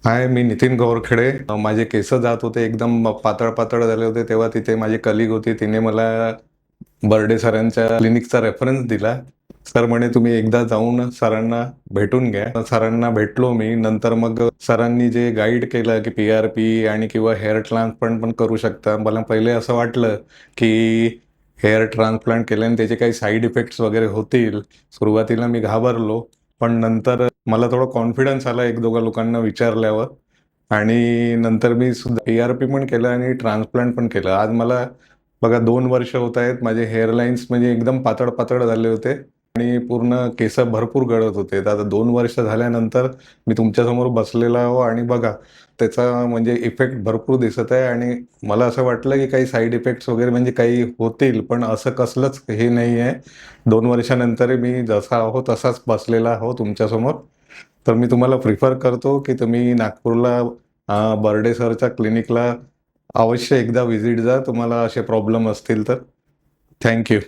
हाय, मी नितीन गौरखेडे. माझे केस जात होते, एकदम पातळ पातळ झाले होते. तेव्हा तिथे माझी कलिग होती, तिने मला बर्डे सरांच्या क्लिनिकचा रेफरन्स दिला. सर म्हणे तुम्ही एकदा जाऊन सरांना भेटून घ्या. सरांना भेटलो मी. नंतर मग सरांनी जे गाईड केलं की PRP आणि किंवा हेअर ट्रान्सप्लांट पण करू शकता. मला पहिले असं वाटलं की हेअर ट्रान्सप्लांट केल्याने त्याचे काही साईड इफेक्ट्स वगैरे होतील. सुरुवातीला मी घाबरलो, पण नंतर मला थोडं कॉन्फिडन्स आला एक दोघा लोकांना विचारल्यावर. आणि नंतर मी सुद्धा PRP पण केलं आणि ट्रान्सप्लांट पण केलं. आज मला बघा 2 वर्ष होत आहेत. माझे हेअरलाईन्स म्हणजे एकदम पातळ पातळ झाले होते आणि पूर्ण केस भरपूर गळत होते. तर आता 2 वर्ष झाल्यानंतर मी तुमच्यासमोर बसलेला आहो आणि बघा त्याचा म्हणजे इफेक्ट भरपूर दिसत आहे. आणि मला असं वाटलं की काही साईड इफेक्ट्स वगैरे म्हणजे काही होतील, पण असं कसलंच हे नाही आहे. 2 वर्षानंतर मी जसा आहो तसाच बसलेला आहो तुमच्यासमोर. तर मी तुम्हाला प्रिफर करतो की तुम्ही नागपूरला बर्डे सरच्या क्लिनिकला अवश्य एकदा व्हिजिट जा, तुम्हाला असे प्रॉब्लेम असतील तर. थँक्यू.